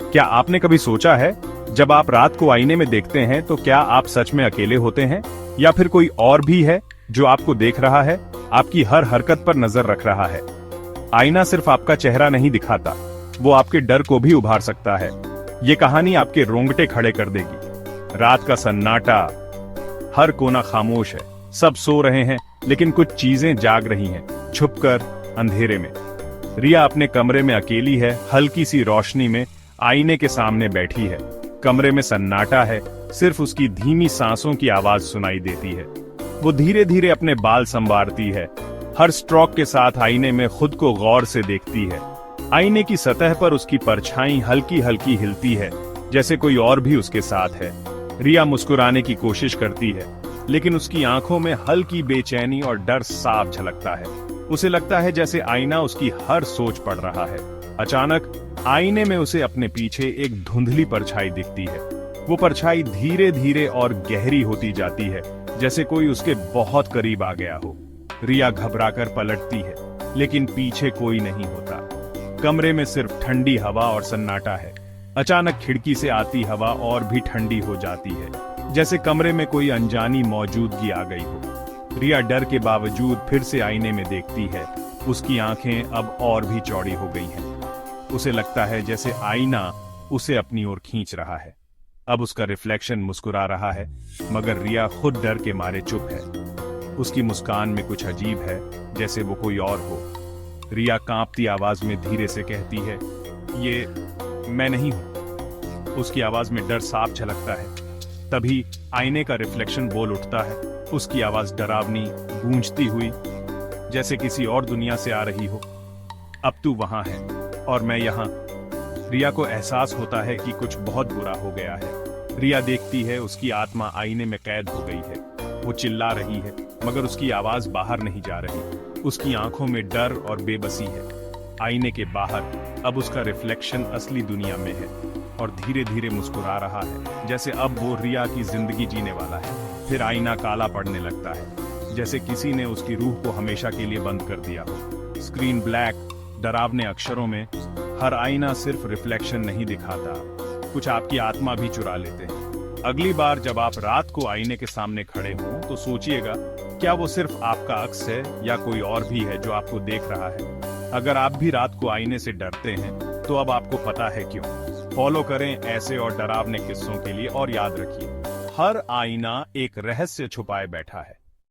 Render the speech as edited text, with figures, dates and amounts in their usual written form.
क्या आपने कभी सोचा है, जब आप रात को आईने में देखते हैं तो क्या आप सच में अकेले होते हैं या फिर कोई और भी है जो आपको देख रहा है, आपकी हर हरकत पर नजर रख रहा है। आईना सिर्फ आपका चेहरा नहीं दिखाता, वो आपके डर को भी उभार सकता है। ये कहानी आपके रोंगटे खड़े कर देगी। रात का सन्नाटा, हर कोना खामोश है, सब सो रहे हैं लेकिन कुछ चीजें जाग रही हैं, छुपकर अंधेरे में। रिया अपने कमरे में अकेली है, हल्की सी रोशनी में आईने के सामने बैठी है। कमरे में सन्नाटा है, सिर्फ उसकी धीमी सांसों की आवाज सुनाई देती है। वो धीरे धीरे अपने बाल संवारती है, हर स्ट्रोक के साथ आईने में खुद को गौर से देखती है। आईने की सतह पर उसकी परछाई हल्की हल्की हिलती है, जैसे कोई और भी उसके साथ है। रिया मुस्कुराने की कोशिश करती है, लेकिन उसकी आंखों में हल्की बेचैनी और डर साफ झलकता है। उसे लगता है जैसे आईना उसकी हर सोच पढ़ रहा है। अचानक आईने में उसे अपने पीछे एक धुंधली परछाई दिखती है। वो परछाई धीरे धीरे और गहरी होती जाती है, जैसे कोई उसके बहुत करीब आ गया हो। रिया घबराकर पलटती है, लेकिन पीछे कोई नहीं होता। कमरे में सिर्फ ठंडी हवा और सन्नाटा है। अचानक खिड़की से आती हवा और भी ठंडी हो जाती है, जैसे कमरे में कोई अनजानी मौजूदगी आ गई हो। रिया डर के बावजूद फिर से आईने में देखती है। उसकी आंखें अब और भी चौड़ी हो गई हैं। उसे लगता है जैसे आईना उसे अपनी ओर खींच रहा है। अब उसका रिफ्लेक्शन मुस्कुरा रहा है, मगर रिया खुद डर के मारे चुप है। उसकी मुस्कान में कुछ अजीब है, जैसे वो कोई और हो। रिया कांपती आवाज में धीरे से कहती है, ये मैं नहीं हूं। उसकी आवाज में डर साफ झलकता है। तभी आईने का रिफ्लेक्शन बोल उठता है, उसकी आवाज डरावनी, गूंजती हुई, जैसे किसी और दुनिया से आ रही हो। अब तू वहां है और मैं यहां। रिया को एहसास होता है कि कुछ बहुत बुरा हो गया है। रिया देखती है उसकी आत्मा आईने में कैद हो गई है। वो चिल्ला रही है, मगर उसकी आवाज बाहर नहीं जा रही। उसकी आंखों में डर और बेबसी है। आईने के बाहर अब उसका रिफ्लेक्शन असली दुनिया में है और धीरे धीरे मुस्कुरा रहा है, जैसे अब वो रिया की जिंदगी जीने वाला है। फिर आईना काला पड़ने लगता है, जैसे किसी ने उसकी रूह को हमेशा के लिए बंद कर दिया हो। स्क्रीन ब्लैक, डरावने अक्षरों में, हर आईना सिर्फ रिफ्लेक्शन नहीं दिखाता, कुछ आपकी आत्मा भी चुरा लेते हैं। अगली बार जब आप रात को आईने के सामने खड़े हों तो सोचिएगा, क्या वो सिर्फ आपका अक्स है या कोई और भी है जो आपको देख रहा है। अगर आप भी रात को आईने से डरते हैं तो अब आपको पता है क्यों। फॉलो करें ऐसे और डरावने किस्सों के लिए, और याद रखिए, हर आईना एक रहस्य छुपाए बैठा है।